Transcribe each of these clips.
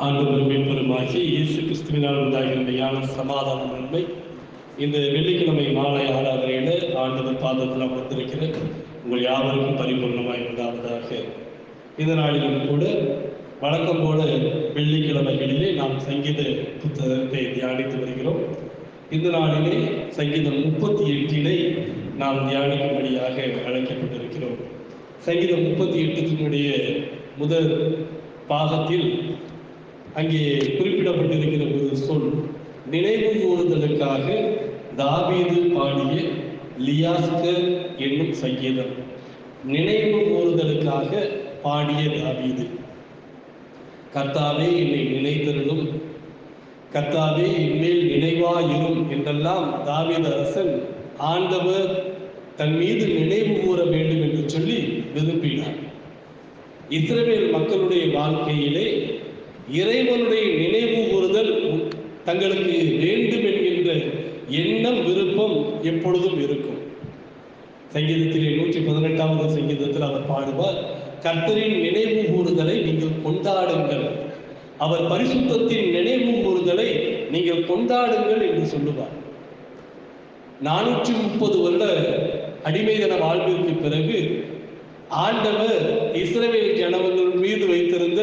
ஆண்டவரும் மீட்பருமாகிய இயேசு கிறிஸ்துவினால் உண்டாகிற ஞான சமாதான நன்மை இந்த வெள்ளிக்கிழமை மாலை ஆராதனையில ஆண்டவர் பாதத்தில் அமர்ந்திருக்கிற உங்கள் யாவருக்கும் பரிபூர்ணமாய் உண்டாவதாக. இந்த நாளிலும் கூட வழக்கம் போல வெள்ளிக்கிழமைகளிலே நாம் சங்கீத புத்தகத்தை தியானித்து வருகிறோம். இந்த நாளிலே சங்கீதம் 38 நாம் தியானிக்கும்படியாக அழைக்கப்பட்டிருக்கிறோம். சங்கீதம் 38 முதல் பாகத்தில் அங்கே குறிப்பிடப்பட்டிருக்கிற ஒரு சொல் நினைவு கூறுதலுக்காக தாவீது பாடிய லியாஸ்கர் என்னும் சங்கீதம். நினைவு கூறுதலுக்காக பாடிய தாவீது. கர்த்தாவே என்னை நினைத்தருளும், கர்த்தாவே என்மேல் நினைவாயிரும் என்றெல்லாம் தாவீது அரசன் ஆண்டவர் தன் மீது நினைவு கூற வேண்டும் என்று சொல்லி விரும்பினார். இஸ்ரவேல் மக்களுடைய வாழ்க்கையிலே இறைவனுடைய நினைவு கூறுதல் தங்களுக்கு வேண்டும் என்கின்ற எண்ணம், விருப்பம் எப்பொழுதும் இருக்கும். சங்கீதத்திலே 118வது சங்கீதத்தில் அவர் பாடுவார், கர்த்தரின் நினைவு கூறுதலை நீங்கள் கொண்டாடுங்கள், அவர் பரிசுத்தத்தின் நினைவு கூறுதலை நீங்கள் கொண்டாடுங்கள் என்று சொல்லுவார். 430 வருட அடிமைதன வாழ்விற்கு பிறகு ஆண்டவர் இஸ்ரவேல் ஜனங்கள் மீது வைத்திருந்த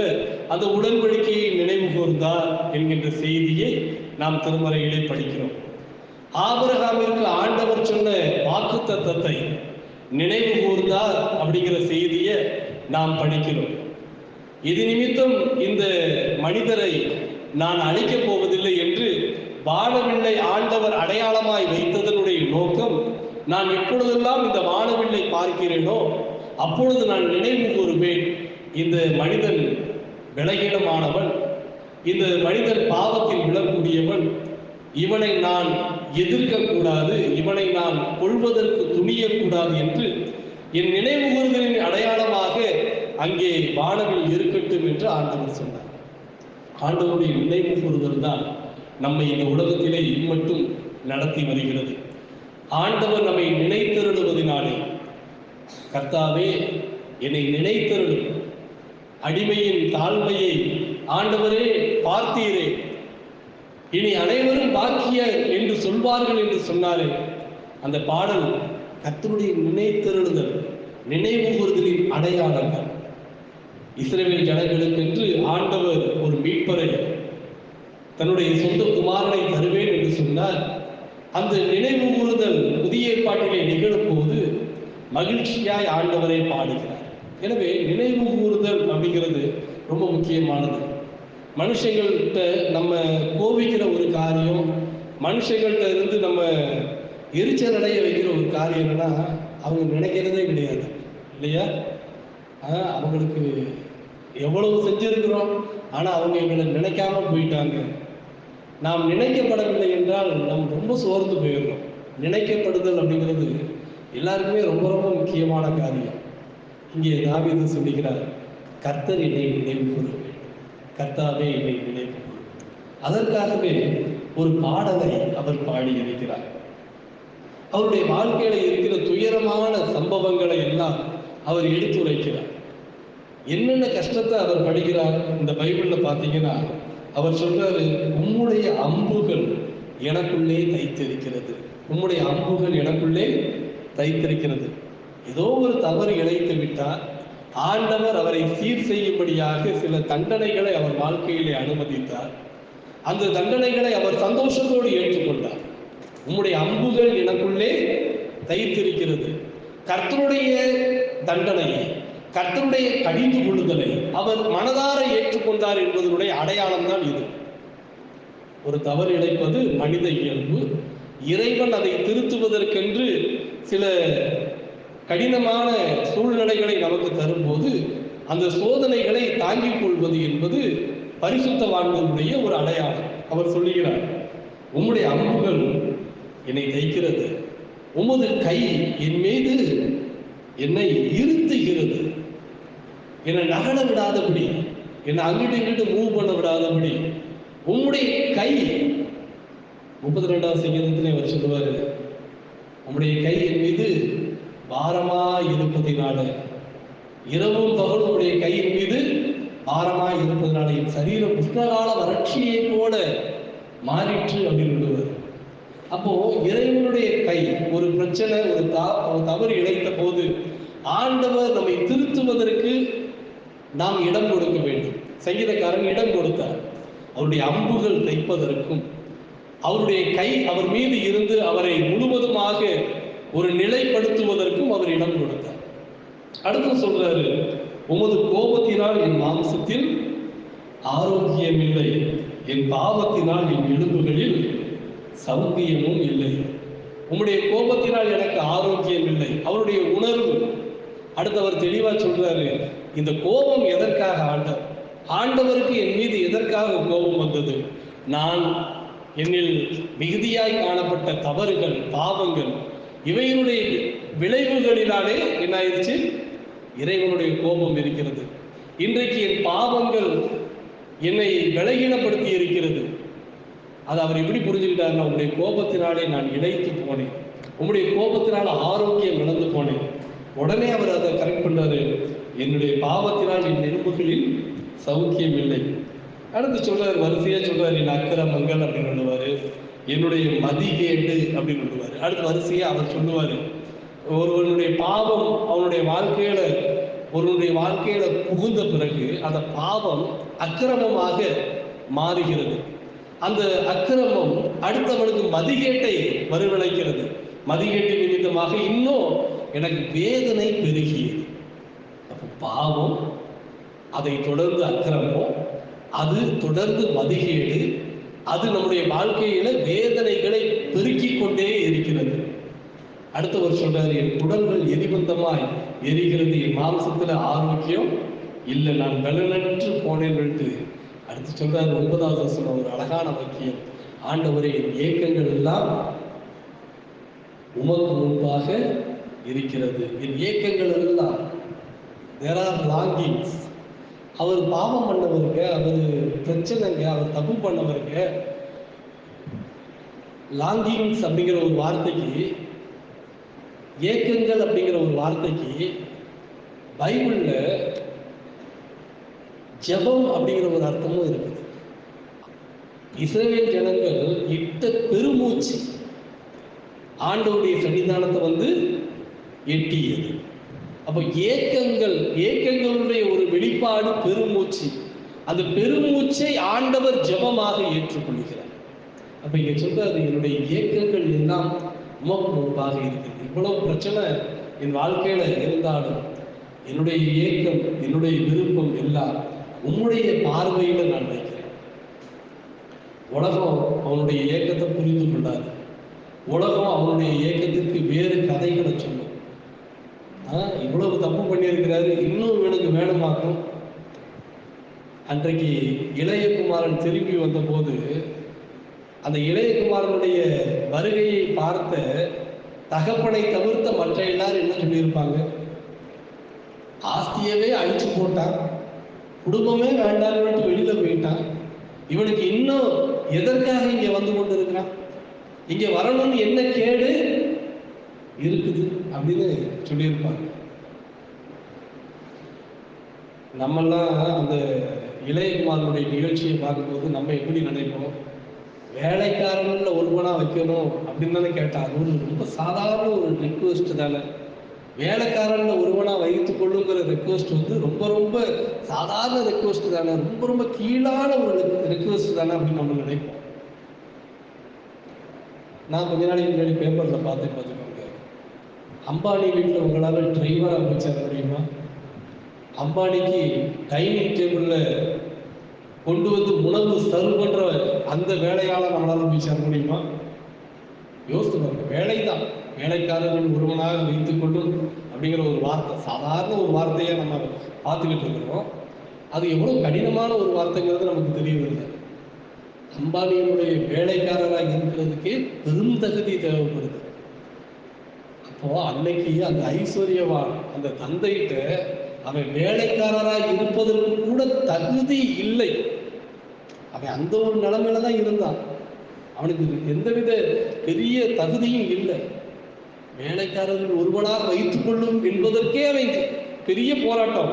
அந்த உடன்படிக்கையை நினைவு கூர்ந்தார் என்கின்ற செய்தியை நாம் திருமறையிலே படிக்கிறோம். ஆபிரகாமிற்கு ஆண்டவர் சொன்ன வாக்குத்தத்தத்தை நினைவு கூர்ந்தார் அப்படிங்கிற செய்தியை நாம் படிக்கிறோம். இது நிமித்தம் இந்த மனிதரை நான் அழிக்கப் போவதில்லை என்று வானவில்லை ஆண்டவர் அடையாளமாய் வைத்ததனுடைய நோக்கம், நான் எப்பொழுதெல்லாம் இந்த வானவில்லை பார்க்கிறேனோ அப்பொழுது நான் நினைவு கூறுவேன், இந்த மனிதன் விலகீனமானவன், இந்த மனிதன் பாவத்தில் விழக்கூடியவன், இவனை நான் எதிர்க்கக்கூடாது, இவனை நான் கொள்வதற்கு துணியக்கூடாது என்று என் நினைவு கூறுதலின் அடையாளமாக அங்கே வானவில் இருக்கட்டும் என்று ஆண்டவர் சொன்னார். ஆண்டவருடைய நினைவு கூறுதல் தான் நம்மை இந்த உலகத்திலே இம்மட்டும் நடத்தி வருகிறது. ஆண்டவர் நம்மை நினைத்தருளுவதினாலே, கர்த்தாவே என்னை நினைத்தருளும், அடிமையின் தாழ்மையை ஆண்டவரே பார்த்தீரே, இனி அனைவரும் பாக்கியர் என்று சொல்வார்கள் என்று சொன்னாரே, அந்த பாடல் கர்த்தருடைய நினைத்தருளுதல், நினைவு கூறுதலின் அடையாளங்கள். இஸ்ரவேல் ஜனங்களுக்கென்று ஆண்டவர் ஒரு மீட்பரை, தன்னுடைய சொந்த குமாரனை தருவேன் என்று சொன்னார். அந்த நினைவு கூறுதல் புதிய ஏற்பாட்டிலே நிகழும் போது மகிழ்ச்சியாய் ஆண்டவரை பாடுகிறார். எனவே நினைவு கூறுதல் அப்படிங்கிறது ரொம்ப முக்கியமானது. மனுஷங்கள்கிட்ட நம்ம கோபிக்கிற ஒரு காரியம், மனுஷங்கள்கிட்ட இருந்து நம்ம எரிச்சல் அடைய வைக்கிற ஒரு காரியம் என்னன்னா, அவங்க நினைக்கிறதே கிடையாது இல்லையா? அவங்களுக்கு எவ்வளவு செஞ்சிருக்கிறோம், ஆனால் அவங்க எங்களை நினைக்காம போயிட்டாங்க. நாம் நினைக்கப்படவில்லை என்றால் நம்ம ரொம்ப சோர்ந்து போயிடுறோம். நினைக்கப்படுதல் அப்படிங்கிறது எல்லாருக்குமே ரொம்ப ரொம்ப முக்கியமான காரியம். இங்கே தாவீது சொல்லுகிறார், கர்த்தர் என்னை நினைவு கூறுவேன், கர்த்தாவே என்னை நினைவு கூறுவேன். அதற்காகவே ஒரு பாடலை அவர் பாடி இருக்கிறார். அவருடைய வாழ்க்கையில இருக்கிற துயரமான சம்பவங்களை எல்லாம் அவர் எடுத்துரைக்கிறார். என்னென்ன கஷ்டத்தை அவர் படிக்கிறார் இந்த பைபிள்ல பார்த்தீங்கன்னா, அவர் சொல்றாரு, உம்முடைய அம்புகள் எனக்குள்ளே தைத்திருக்கிறது, உம்முடைய அம்புகள் எனக்குள்ளே தைத்திருக்கிறது. ஏதோ ஒரு தவறு இழைத்து விட்டார், ஆண்டவர் அவரை சீர் செய்யும்படியாக சில தண்டனைகளை அவர் வாழ்க்கையிலே அனுமதித்தார். அந்த தண்டனைகளை அவர் சந்தோஷத்தோடு ஏற்றுக்கொண்டார். உம்முடைய அம்புகள் எனக்குள்ளே தைத்திருக்கிறது. கர்த்தருடைய தண்டனையை, கர்த்தருடைய கடிந்து கொள்ளுதலை அவர் மனதார ஏற்றுக்கொண்டார் என்பதனுடைய அடையாளம் தான் இது. ஒரு தவறு இழைப்பது மனித இயல்பு. இறைவன் அதை திருத்துவதற்கென்று சில கடினமான சூழ்நிலைகளை நமக்கு தரும்போது அந்த சோதனைகளை தாங்கிக் கொள்வது என்பது பரிசுத்தவான்களுடைய ஒரு அடையாளம். அவர் சொல்லுகிறார், உம்முடைய அம்புகள் என்னை தைக்கிறது, உமது கை என் மீது என்னை இருத்துகிறது, என்னை நகர விடாதபடி, என்னை அங்கிட்டு இங்கிட்டு மூவ் பண்ண விடாதபடி உம்முடைய கை. 32வது சங்கீதத்திலே அவர் சொல்லுவார், உம்முடைய கை என் மீது பாரமாய் இருப்பதினால இரவும் பகலும் உடைய கையின் மீது பாரமாய் இருப்பதனால என் சரீரம் உஷ்ணகால வறட்சியை போல மாறிற்று அப்படின்னு சொல்லுவார். அப்போ இறைவனுடைய கை ஒரு பிரச்சனை, ஒரு தவறு இழைத்த போது ஆண்டவர் நம்மை திருத்துவதற்கு நாம் இடம் கொடுக்க வேண்டும். சங்கீதக்காரன் இடம் கொடுத்தார். அவருடைய அம்புகள் தைப்பதற்கும் அவருடைய கை அவர் மீது இருந்து அவரை முழுவதுமாக ஒரு நிலைப்படுத்துவதற்கும் அவர் இடம் கொடுத்தார். அடுத்து சொல்றாரு, உமது கோபத்தினால் என் மாம்சத்தில் ஆரோக்கியம் இல்லை, என் பாவத்தினால் என் எலும்புகளில் சௌக்கியமும் இல்லை. உம்முடைய கோபத்தினால் எனக்கு ஆரோக்கியம் இல்லை. அவருடைய உணர்வு. அடுத்தவர் தெளிவா சொல்றாரு, இந்த கோபம் எதற்காக ஆண்டவருக்கு என் மீது எதற்காக கோபம் வந்தது? நான் என்னில் மிகுதியாய் காணப்பட்ட தவறுகள், பாவங்கள், இவையினுடைய விளைவுகளினாலே என்ன ஆயிடுச்சு? இறைவனுடைய கோபம் இருக்கிறது. இன்றைக்கு என் பாவங்கள் என்னை விலகீனப்படுத்தி இருக்கிறது. அது அவர் எப்படி புரிஞ்சுக்கிட்டாருன்னா, உங்களுடைய கோபத்தினாலே நான் இழைத்து போனேன், உங்களுடைய கோபத்தினால் ஆரோக்கியம் இழந்து போனேன். உடனே அவர் அதை கரெக்ட் பண்றாரு, என்னுடைய பாவத்தினால் என் எலும்புகளில் சௌக்கியம் இல்லை. அடுத்து சொல்றாரு, வரிசையா சொல்றாரு, என் அக்கிரமங்கள் அப்படின்னு சொல்லுவாரு, என்னுடைய மதிகேடு அப்படின்னு சொல்லுவாரு. அடுத்து வரிசையா அவர் சொல்லுவாரு, ஒருவனுடைய பாவம் அவனுடைய வாழ்க்கையில புகுந்த பிறகு அந்த பாவம் அக்கிரமமாக மாறுகிறது. அந்த அக்கிரமம் அடுத்தவனுக்கு மதிகேட்டை வரவழைக்கிறது. மதிகேட்டு நிமித்தமாக இன்னும் எனக்கு வேதனை பெருகியது. அப்போ பாவம், அதை தொடர்ந்து அக்கிரமம், அது தொடர்ந்து மதிகேடு, அது நம்முடைய வாழ்க்கையில வேதனைகளை பெருக்கிக் கொண்டே இருக்கிறது. அடுத்தவர் சொல்றாரு, என் குடல்கள் எரிபந்தமாய் எரிகிறது, என் மாம்சத்துல ஆரோக்கியம் இல்லை, நான் பலனற்று போனேன்ட்டு. அடுத்து சொல்றாரு 9வது வசனம், ஒரு அழகான வாக்கியம், ஆண்டவரே என் ஏக்கங்கள் எல்லாம் உமக்கு முன்பாக இருக்கிறது. என் ஏக்கங்கள் எல்லாம், there are longings. அவர் பாவம் பண்ணவருங்க, அவர் பிரச்சனைங்க, அவர் தப்பு பண்ணவருங்க. லாங்கிங்ஸ் அப்படிங்கிற ஒரு வார்த்தைக்கு, ஏக்கங்கள் அப்படிங்கிற ஒரு வார்த்தைக்கு பைபிள்ல ஜெபம் அப்படிங்கிற ஒரு அர்த்தமும் இருக்குது. இஸ்ரவேல் ஜனங்கள் இட்ட பெருமூச்சு ஆண்டவருடைய சன்னிதானத்தை எட்டியது. அப்போ ஏக்கங்களுடைய ஒரு வெளிப்பாடு பெருமூச்சு. அந்த பெருமூச்சை ஆண்டவர் ஜெபமாக ஏற்றுக்கொள்கிறார். அப்ப இங்க சொல்றாரு, என்னுடைய ஏக்கங்கள் எல்லாம் உமக்கு முன்பாக இருக்குது. இவ்வளவு பிரச்சனை என் வாழ்க்கையில இருந்தாலும் என்னுடைய ஏக்கம், என்னுடைய விருப்பம் எல்லாம் உம்முடைய பார்வையில நான் வைக்கிறேன். உலகம் அவனுடைய ஏக்கத்தை புரிந்து கொள்ளாது. உலகம் அவனுடைய ஏக்கத்திற்கு வேறு கதைகளை சொல்லும். இவ்வளவு தப்பு பண்ணியிருக்கிறாரு, இன்னும் இவனுக்கு வேணுமாக்கும். அன்றைக்கு இளையகுமாரன் திரும்பி வந்த போது அந்த இளையகுமாரனுடைய வருகையை பார்த்த தகப்பனை தவிர்த்த மற்ற எல்லாரும் என்ன சொல்லியிருப்பாங்க? ஆஸ்தியவே அழிச்சு போட்டான், குடும்பமே வேண்டாம்னு வெளியில போயிட்டான், இவனுக்கு இன்னும் எதற்காக இங்க வந்து கொண்டு இருக்கிறான், இங்க வரணும்னு என்ன கேடு இருக்குது அப்படின்னு சொல்லியிருப்பாங்க. நம்மெல்லாம் அந்த இளையகுமாரனுடைய நிகழ்ச்சியை பார்க்கும்போது நம்ம எப்படி நினைப்போம்? வேலைக்காரன்ல ஒருவனா வைக்கணும் அப்படின்னு தானே கேட்டா. அது ஒரு ரொம்ப சாதாரண ஒரு ரிக்வெஸ்ட் தானே. வேலைக்காரன்ல ஒருவனா வைத்துக் கொள்ளுங்கிற ரெக்வெஸ்ட் ரொம்ப ரொம்ப சாதாரண ரெக்வெஸ்ட் தானே, ரொம்ப ரொம்ப கீழான ஒரு ரெக்வெஸ்ட் தானே அப்படின்னு நம்ம நினைப்போம். நான் கொஞ்ச நாளைக்கு முன்னாடி பேப்பர்ல பார்த்துக்கோங்க, அம்பானி வீட்டில் உங்களால் டிரைவரா அமைச்சர முடியுமா? அம்பானிக்கு டைனிங் டேபிள்ல கொண்டு வந்து உணவு சர்வ் பண்ற அந்த வேலையாளர் நம்மளால போய் சேர முடியுமா? யோசித்து பாருங்க. வேலைதான், வேலைக்காரர்கள் ஒருவனாக வைத்துக் கொள்ளும் அப்படிங்கிற ஒரு வார்த்தை, சாதாரண ஒரு வார்த்தையை நம்ம பார்த்துக்கிட்டு இருக்கிறோம். அது எவ்வளவு கடினமான ஒரு வார்த்தைங்கிறது நமக்கு தெரியவில்லை. அம்பானியினுடைய வேலைக்காரராக இருக்கிறதுக்கே பெருந்தகுதி தேவைப்படுது. அப்போ அன்னைக்கு அந்த ஐஸ்வர்யவான் அந்த தந்தைகிட்ட அவன் வேலைக்காரராக இருப்பதற்கு கூட தகுதி இல்லை. அவன் அந்த ஒரு நிலைமையில தான் இருந்தான். அவனுக்கு எந்தவித பெரிய தகுதியும் இல்லை. வேலைக்காரர்கள் ஒருவனாக வைத்துக் கொள்ளும் என்பதற்கே அவன் பெரிய போராட்டம்.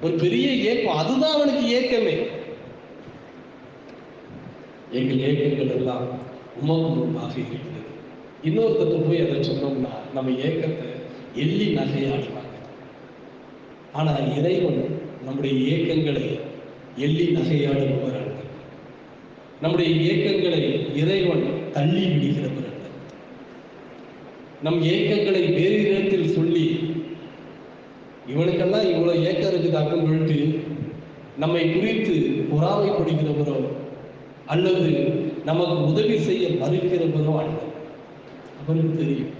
ஒரு பெரிய ஏக்கம். அதுதான் அவனுக்கு ஏக்கமே. எங்கள் ஏக்கங்கள் எல்லாம் உமக்கு முன்பாக இருக்கிறது. இன்னொருத்தட்ட போய் அதை சொன்னோம்னா நம்ம ஏக்கத்தை எள்ளி நகையாடுவாங்க. ஆனா இறைவன் நம்முடைய ஏக்கங்களை எள்ளி நகையாடுபவர் அல்ல. நம்முடைய ஏக்கங்களை இறைவன் தள்ளி விடுகிறவர் அல்ல. நம் ஏக்கங்களை வேறு இடத்தில் சொல்லி இவனுக்கெல்லாம் இவ்வளவு ஏக்கம் இருக்குதாக்கும் சொல்லிட்டு நம்மை குறித்து பொறாமைப்படுகிறவரோ அல்லது நமக்கு உதவி செய்ய மறுக்கிறவரோ அல்ல. அவருக்கு தெரியும்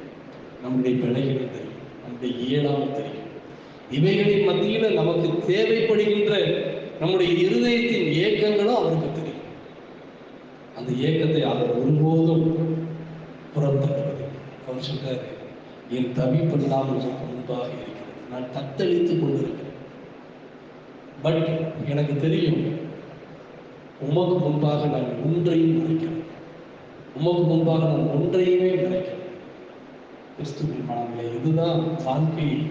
நம்முடைய பிழைகளை தெரியும், நம்முடைய இயலாமை தெரியும். இவைகளின் மத்தியில நமக்கு தேவைப்படுகின்ற நம்முடைய இருதயத்தின் ஏக்கங்களும் அவருக்கு தெரியும். அந்த ஏக்கத்தை அவர் ஒருபோதும் புறத்தட்டுவது. அவர் சொல்றாரு, என் தவிப்பெல்லாம் எனக்கு முன்பாக இருக்கிறது, நான் தத்தளித்துக் கொண்டிருக்கிறேன். பட் எனக்கு தெரியும் உமக்கு முன்பாக நான் ஒன்றையும் மறைக்கிறேன், உமக்கு முன்பாக நான் ஒன்றையுமே மறைக்கிறேன். கிறிஸ்துவின் மனங்களே, இதுதான் வாழ்க்கையில்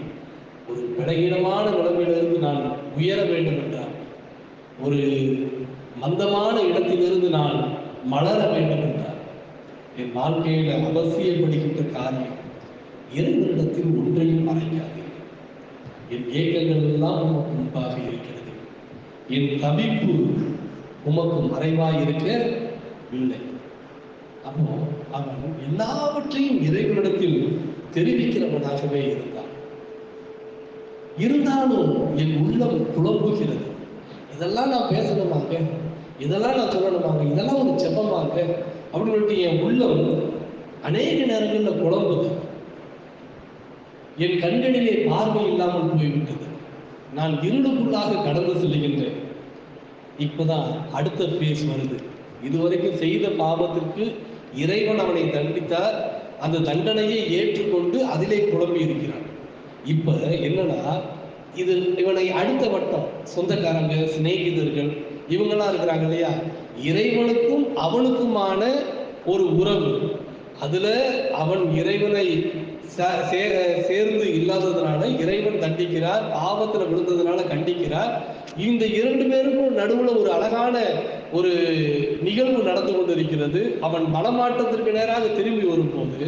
ஒரு பலகீனமான நிலைமையிலிருந்து நான் உயர வேண்டும் என்றால், ஒரு மந்தமான இடத்திலிருந்து நான் மலர வேண்டும் என்றால், என் வாழ்க்கையில அவசியப்படுகின்ற காரியம் இறைவனிடத்தில் ஒன்றையும் மறைக்காது. என் ஏக்கங்கள் எல்லாம் உமக்கு முன்பாக இருக்கிறது, என் தவிப்பு உமக்கு மறைவாய் இருக்கவில்லை. அப்போ அவன் எல்லாவற்றையும் இறைவனிடத்தில் தெரிவிக்கிறவனாகவே இருந்தாலும் என் உள்ளம் குழம்புகிறது. இதெல்லாம் நான் பேசணுமாங்க, இதெல்லாம் நான் சொல்லணுமாங்க, இதெல்லாம் ஒரு செப்பமாங்க அப்படின்னு சொல்லிட்டு என் உள்ளம் அநேக நேரங்களில் குழம்புது. என் கண்களிலே பார்வை இல்லாமல் போய்விட்டது. நான் இருளுக்குள்ளாக கடந்து செல்லுகின்றேன். இப்போதான் அடுத்த பேஸ் வருது. இதுவரைக்கும் செய்த பாவத்திற்கு இறைவன் அவனை தண்டித்தார். அந்த தண்டனையை ஏற்றுக்கொண்டு அதிலே குழம்பி இருக்கிறான். இப்ப என்னன்னா, இது இவனை அடுத்த வட்டம் சொந்தக்காரங்க, சிநேகிதர்கள் இவங்கெல்லாம் இருக்கிறாங்க இல்லையா, இறைவனுக்கும் அவனுக்குமான ஒரு உறவு. அதுல அவன் இறைவனை சேர்ந்து இல்லாததுனால இறைவன் தண்டிக்கிறார், பாவத்துல விழுந்ததுனால கண்டிக்கிறார். இந்த இரண்டு பேருக்கும் நடுவுல ஒரு அழகான ஒரு நிகழ்வு நடந்து கொண்டிருக்கிறது. அவன் மனமாற்றத்திற்கு நேராக திரும்பி வரும்போது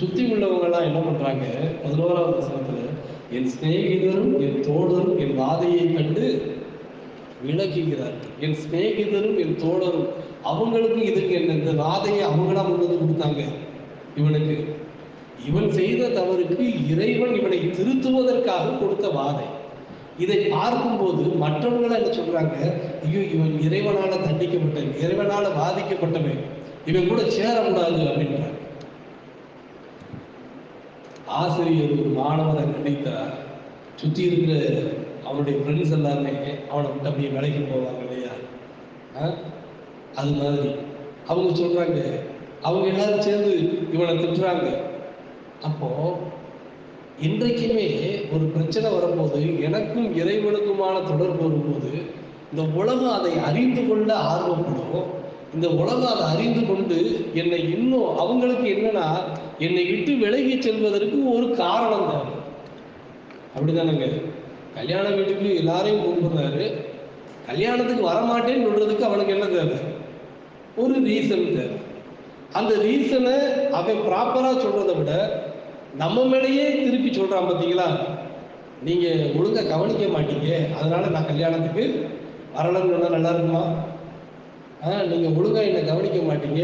சுத்தி உள்ளவங்க எல்லாம் என்ன பண்றாங்க, 11வது வசனத்துல, என் சிநேகிதரும் என் தோழரும் என் வாதையை கண்டு விலகுகிறார்கள். என் சிநேகிதரும் என் தோழரும், அவங்களுக்கு இதுக்கு என்ன, இந்த வாதையை அவங்களா முன்னது கொடுத்தாங்க இவனுக்கு. இவன் செய்த தவறுக்கு இறைவன் இவனை திருத்துவதற்காக கொடுத்த வாதை. இதை பார்க்கும்போது மற்றவங்களை என்ன சொல்றாங்க, ஐயோ இவன் இறைவனால தண்டிக்கப்பட்டவன், இறைவனால பாதிக்கப்பட்டவன், இவன் கூட சேரக்கூடாது அப்படின்றாங்க. ஆசிரியர் ஒரு மாணவரை கண்டித்தார். சுற்றி இருக்கிற அவனுடைய ஃப்ரெண்ட்ஸ் எல்லாருமே அவனை விட்டு அப்படியே விலைக்கு போவாங்க இல்லையா, அது மாதிரி அவங்க சொல்றாங்க, அவங்க எல்லாரும் சேர்ந்து இவனை திட்டுறாங்க. அப்போ இன்றைக்குமே ஒரு பிரச்சனை வரும்போது, எனக்கும் இறைவனுக்குமான தொடர்பு வரும்போது, இந்த உலகம் அதை அறிந்து கொள்ள ஆர்வப்படும். இந்த உலகம் அதை அறிந்து கொண்டு என்னை இன்னும், அவங்களுக்கு என்னன்னா, என்னை விட்டு விலகி செல்வதற்கு ஒரு காரணம் தான். அப்படிதானங்க, கல்யாண வீட்டுக்கு எல்லாரையும் கூப்பிடுறாரு, கல்யாணத்துக்கு வரமாட்டேன்னு சொல்றதுக்கு அவனுக்கு என்ன தேவை, ஒரு ரீசன் தேவை. அந்த ரீசனை அவன் ப்ராப்பரா சொல்றதை விட நம்ம மேலேயே திருப்பி சொல்றான். பார்த்தீங்களா, நீங்க ஒழுங்கா கவனிக்க மாட்டீங்க, அதனால நான் கல்யாணத்துக்கு வரலன்னு சொன்னா நல்லா இருக்குமா? நீங்க ஒழுங்கா என்னை கவனிக்க மாட்டீங்க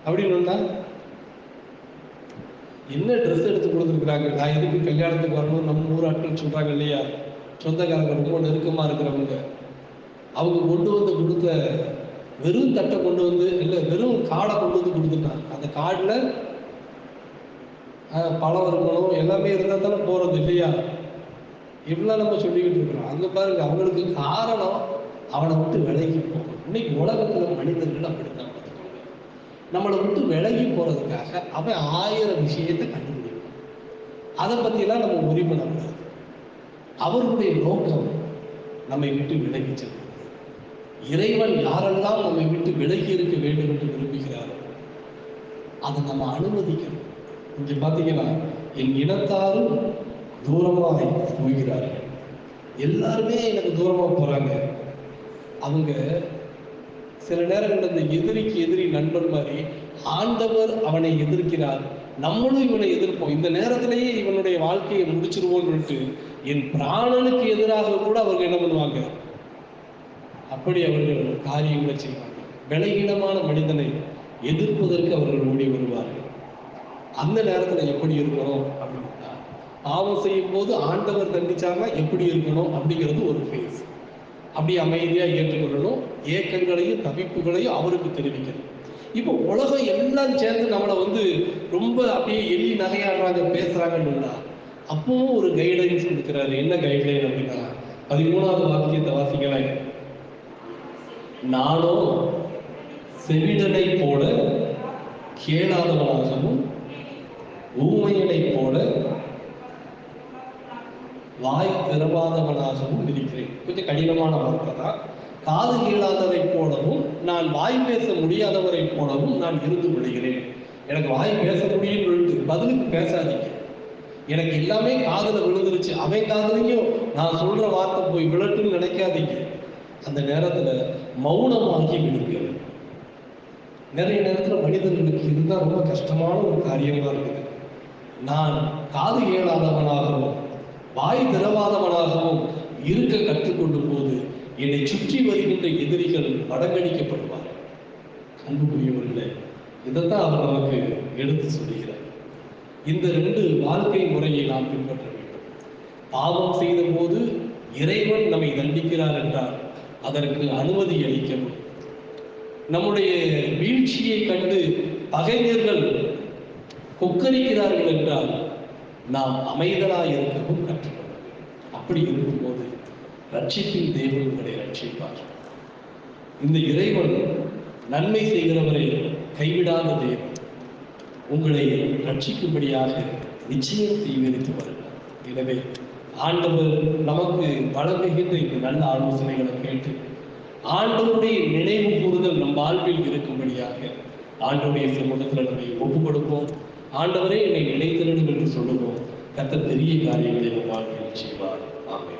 அப்படின்னு என்ன ட்ரெஸ் எடுத்து கொடுத்துருக்குறாங்க, நான் எதுக்கு கல்யாணத்துக்கு வரணும், நம்ம ஊர் ஆட்கள் சொல்றாங்க இல்லையா, சொந்தக்காரங்க ரொம்ப நெருக்கமா இருக்கிறவங்க, அவங்க கொண்டு வந்து கொடுத்த வெறும் தட்டை கொண்டு வந்து, இல்லை வெறும் காடை கொண்டு வந்து கொடுத்துட்டாங்க. அந்த காடில் பழம் இருக்கணும், எல்லாமே இருந்தால் தானே போகிறது இல்லையா, இப்படிலாம் நம்ம சொல்லிக்கிட்டு இருக்கிறோம். அங்கே பாருங்க, அவங்களுக்கு காரணம் அவனை விட்டு விலகி போகணும். இன்னைக்கு உலகத்தில் மனிதர்கள் அப்படித்தான் பார்த்துக்கோங்க. நம்மளை விட்டு விலகி போகிறதுக்காக அவன் 1000 விஷயத்தை கண்டுபிடிக்கும். அதை பற்றியெல்லாம் நம்ம உரிமை நம்மளாது. அவர்களுடைய நோக்கம் நம்மை விட்டு விலகி செல்வது. இறைவன் யாரெல்லாம் நம்மை விட்டு விலகி இருக்க வேண்டும் என்று விரும்புகிறாரோ அதை நம்ம அனுமதிக்கணும். இங்க பார்த்தீங்கன்னா, என் இனத்தாரும் தூரமாய் போகிறார்கள், எல்லாருமே எனக்கு தூரமா போறாங்க. அவங்க சில நேரங்கள் இந்த எதிரிக்கு எதிரி நண்பன் மாதிரி ஆண்டவர் அவனை எதிர்க்கிறார், நம்மளும் இவனை எதிர்ப்போம், இந்த நேரத்திலேயே இவனுடைய வாழ்க்கையை முடிச்சிருவோம்னு சொல்லிட்டு என் பிராணனுக்கு எதிராக கூட அவர்கள் என்ன பண்ணுவாங்க, அப்படி அவர்கள் காரியங்களை செய்வாங்க. பலகீனமான மனிதனை எதிர்ப்பதற்கு அவர்கள் ஓடி வருவார்கள். அந்த நேரத்துல எப்படி இருக்கணும் அப்படின்னா, பாவம் செய்யும் போது ஆண்டவர் தண்டிச்சாங்கன்னா எப்படி இருக்கணும் அப்படிங்கிறது ஒரு ஃபேஸ். அப்படி அமைதியா ஏற்றுக்கொள்ளணும், ஏக்கங்களையும் தவிப்புகளையும் அவருக்கு தெரிவிக்கணும். இப்போ உலகம் எல்லாம் சேர்ந்து நம்மளை ரொம்ப அப்படியே எள்ளி நகையாடுறாங்க, பேசுறாங்கன்னு அப்பவும் ஒரு கைட்லைன்ஸ் கொடுக்கிறாரு. என்ன கைட்லைன் அப்படின்னா, 13வது வாக்கியத்தை வாசிக்கலாம். நானோ செவிடனை போல கேளாதவனாகவும் ஊமையனை போல வாய் திறவாதவனாகவும் இருக்கிறேன். கொஞ்சம் கடினமான வார்த்தை தான். காது கேளாதவரை போலவும் நான் வாய் பேச முடியாதவரை போலவும் நான் இருந்து விடுகிறேன். எனக்கு வாய் பேச முடியும் பதிலுக்கு பேசாதீங்க. எனக்கு எல்லாமே காதுல விழுந்துருச்சு, அவன் காதுலையும் நான் சொல்ற வார்த்தை போய் விழட்டுன்னு நினைக்காதீங்க. அந்த நேரத்துல மௌனமாகி விடுங்க. நிறைய நேரத்துல மனிதர்களுக்கு இதுதான் ரொம்ப கஷ்டமான ஒரு காரியமா இருக்குது. நான் காது கேளாதவனாகவும் வாய் திறவாதவனாகவும் இருக்க கற்றுக்கொண்டு போது என்னை சுற்றி வருகின்ற எதிரிகள் மடங்கடிக்கப்படுவார்கள். அன்புக்குரியவர்களே, இதைத்தான் அவர் நமக்கு எடுத்து சொல்லுகிறார். இந்த 2 வாழ்க்கை முறையை நாம் பின்பற்ற வேண்டும். பாவம் செய்த போது இறைவன் நம்மை தண்டிக்கிறார் என்றால் அதற்கு அனுமதி அளிக்கவும், நம்முடைய வீழ்ச்சியை கண்டு பகைஞர்கள் கொக்கரிக்கிறார்கள் என்றால் நாம் அமைதலாய் இருக்கவும் கற்றுக்கொள்ள வேண்டும். அப்படி இருக்கும்போது ரட்சிப்பின் தேவன் உங்களை ரட்சிப்பார். இந்த இறைவன் நன்மை செய்கிறவரை கைவிடாத தேவன் உங்களை ரட்சிக்கும்படியாக நிச்சயம் தீவிரித்து வருகிறார். எனவே ஆண்டவர் நமக்கு வழங்குகின்ற இந்த நல்ல ஆலோசனைகளை கேட்டு ஆண்டவருடைய நினைவு கூறுதல் நம் வாழ்வில் இருக்கும்படியாக ஆண்டவருடைய சமூகத்தில் நம்மை ஒப்புக் கொடுப்போம். ஆண்டவரே என்னை நினைத்திருடும் என்று சொல்லுவோம். கர்த்தர் பெரிய காரியங்களை நம் வாழ்க்கையில் செய்வார். ஆமென்.